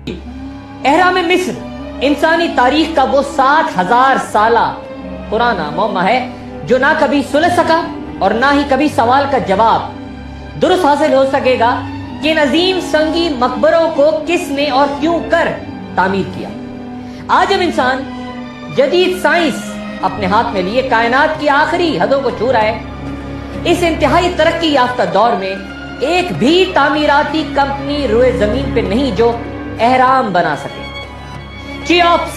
اہرام مصر انسانی تاریخ کا وہ 7,000 سالہ پرانا معمہ ہے جو نہ کبھی سلجھ سکا اور نہ ہی کبھی سوال کا جواب درست حاصل ہو سکے گا کہ ان عظیم سنگی مقبروں کو کس نے اور کیوں کر تعمیر کیا۔ آج ہم انسان جدید سائنس اپنے ہاتھ میں لیے کائنات کی آخری حدوں کو چھو رہا ہے۔ اس انتہائی ترقی یافتہ دور میں ایک بھی تعمیراتی کمپنی روئے زمین پہ نہیں جو اہرام بنا سکے۔ چیوپس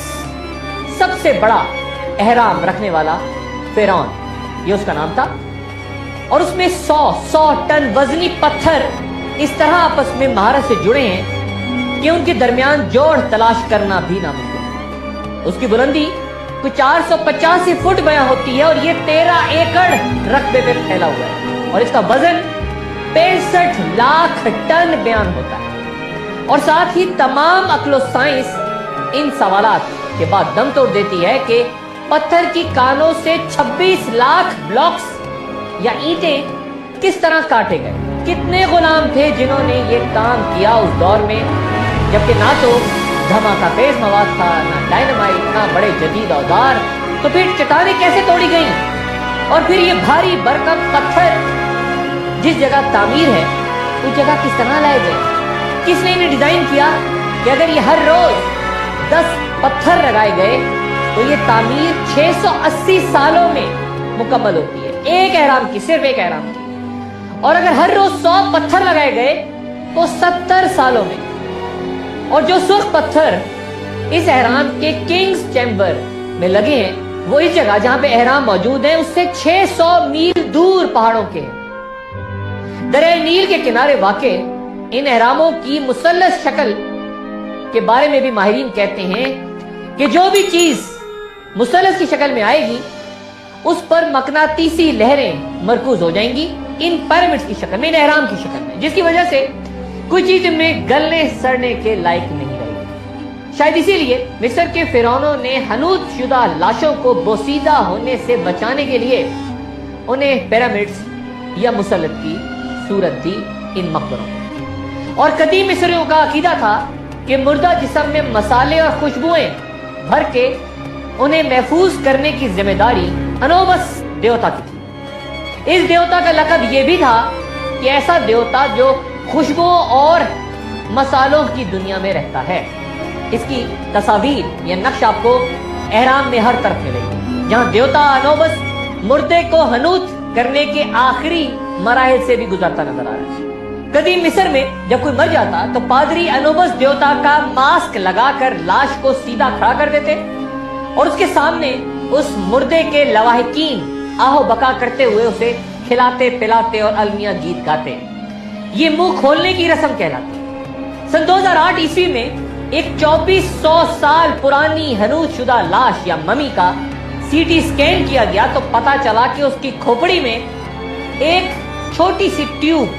سب سے بڑا اہرام رکھنے والا فرعون، یہ اس کا نام تھا، اور اس میں 100 ٹن وزنی پتھر اس طرح آپس میں مہارت سے جڑے ہیں کہ ان کے درمیان جوڑ تلاش کرنا بھی ناممکن ہے۔ اس کی بلندی کچھ 485 فٹ بیاں ہوتی ہے اور یہ 13 ایکڑ رقبے پہ پھیلا ہوا ہے، اور اس کا وزن 65 لاکھ ٹن بیان ہوتا ہے۔ اور ساتھ ہی تمام عقل و سائنس ان سوالات کے بعد دم توڑ دیتی ہے کہ پتھر کی کانوں سے 26 لاکھ بلاکس یا اینٹیں کس طرح کاٹے گئے۔ کتنے غلام تھے جنہوں نے یہ کام کیا اس دور میں، جبکہ نہ تو دھماکہ خیز مواد تھا، نہ ڈائنامائٹ، نہ بڑے جدید اوزار، تو پھر چٹانیں کیسے توڑی گئیں؟ اور پھر یہ بھاری برکت پتھر جس جگہ تعمیر ہے اس جگہ کس طرح لائے گئے؟ کس نے انہیں ڈیزائن کیا کہ اگر یہ ہر روز 10 پتھر لگائے گئے تو یہ تعمیر 680 سالوں میں مکمل ہوتی ہے، ایک اہرام کی، صرف ایک اہرام کی۔ اور اگر ہر روز 100 پتھر لگائے گئے تو 70 سالوں میں۔ اور جو سرخ پتھر اس اہرام کے کنگز چیمبر میں لگے ہیں وہ اس جگہ جہاں پہ اہرام موجود ہیں اس سے 600 میل دور پہاڑوں کے ہیں۔ دریائے نیل کے کنارے واقع ان اہراموں کی مثلث شکل کے بارے میں بھی ماہرین کہتے ہیں کہ جو بھی چیز مثلث کی شکل میں آئے گی اس پر مقناطیسی لہریں مرکوز ہو جائیں گی ان پیرامڈز کی شکل میں، ان اہرام کی شکل میں، جس کی وجہ سے کوئی چیز ان میں گلنے سڑنے کے لائق نہیں رہی۔ شاید اسی لیے مصر کے فرعونوں نے حنوط شدہ لاشوں کو بوسیدہ ہونے سے بچانے کے لیے انہیں پیرامڈز یا مثلث کی صورت دی ان مقبروں کو۔ اور قدیم مصریوں کا عقیدہ تھا کہ مردہ جسم میں مسالے اور خوشبوئیں بھر کے انہیں محفوظ کرنے کی ذمہ داری انوبس دیوتا کی تھی۔ اس دیوتا کا لقب یہ بھی تھا کہ ایسا دیوتا جو خوشبو اور مسالوں کی دنیا میں رہتا ہے۔ اس کی تصاویر یا نقش آپ کو اہرام میں ہر طرف ملے گی، جہاں دیوتا انوبس مردے کو حنوط کرنے کے آخری مراحل سے بھی گزرتا نظر آ رہا ہے۔ قدیم مصر میں جب کوئی مر جاتا تو پادری انوبس دیوتا کا ماسک لگا کر لاش کو سیدھا کھڑا کر دیتے اور اس کے سامنے اس مردے کے لواحقین آہو بکا کرتے ہوئے اسے کھلاتے پلاتے اور المیہ گیت گاتے۔ یہ منہ کھولنے کی رسم کہلاتی ہے۔ سن 2008 عیسوی میں ایک 2400 سال پرانی حنوط شدہ لاش یا ممی کا سی ٹی سکین کیا گیا تو پتا چلا کہ اس کی کھوپڑی میں ایک چھوٹی سی ٹیوب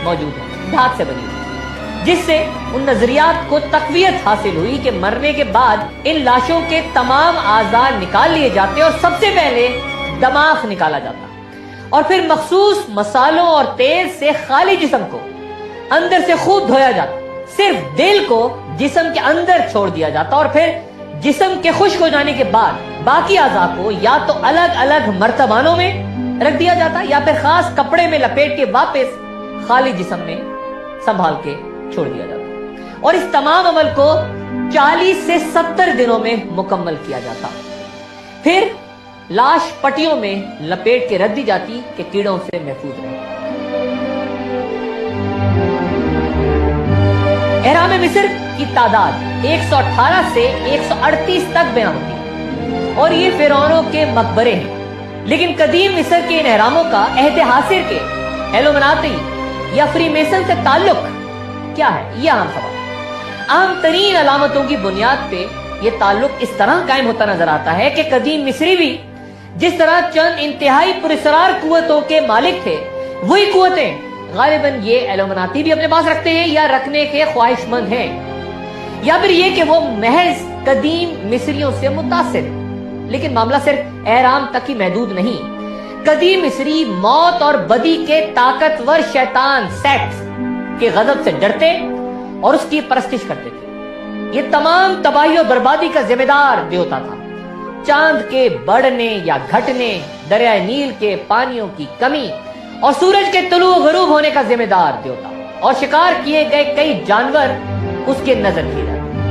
موجود ہے، دھات سے بنی ہوئی، جس سے ان نظریات کو تقویت حاصل ہوئی کہ مرنے کے بعد ان لاشوں کے تمام اعضاء نکال لیے جاتے اور سب سے پہلے دماغ نکالا جاتا اور پھر مخصوص مسالوں اور تیل سے خالی جسم کو اندر سے خوب دھویا جاتا، صرف دل کو جسم کے اندر چھوڑ دیا جاتا اور پھر جسم کے خشک ہو جانے کے بعد باقی اعضاء کو یا تو الگ الگ مرتبانوں میں رکھ دیا جاتا یا پھر خاص کپڑے میں لپیٹ کے واپس خالی جسم میں سنبھال کے چھوڑ دیا جاتا، اور اس تمام عمل کو 40 سے 70 دنوں میں مکمل کیا جاتا۔ پھر لاش پٹیوں میں لپیٹ کے رکھ دی جاتی کہ کیڑوں سے محفوظ رہے۔ اہرام مصر کی تعداد 118 سے 138 تک بیان ہوتی ہے اور یہ فرعونوں کے مقبرے ہیں، لیکن قدیم مصر کے ان اہراموں کا عہد حاضر کے ایلومناتی یا فری میسن سے تعلق کیا ہے؟ یہ اہم سوال۔ اہم ترین علامتوں کی بنیاد پہ یہ تعلق اس طرح قائم ہوتا نظر آتا ہے کہ قدیم مصری بھی جس طرح چند انتہائی پراسرار قوتوں کے مالک تھے، وہی قوتیں غالباً یہ ایلومناتی بھی اپنے پاس رکھتے ہیں یا رکھنے کے خواہش مند ہیں، یا پھر یہ کہ وہ محض قدیم مصریوں سے متاثر ہیں۔ لیکن معاملہ صرف اہرام تک ہی محدود نہیں۔ قدیم مصری موت اور بدی کے طاقتور شیطان سیٹ کے غضب سے ڈرتے اور اس کی پرستش کرتے تھے۔ یہ تمام تباہی و بربادی کا ذمہ دار دیوتا تھا. چاند کے بڑھنے یا گھٹنے، دریائے نیل کے پانیوں کی کمی اور سورج کے طلوع و غروب ہونے کا ذمہ دار دیوتا، اور شکار کیے گئے کئی جانور اس کے نظر کیے جاتے.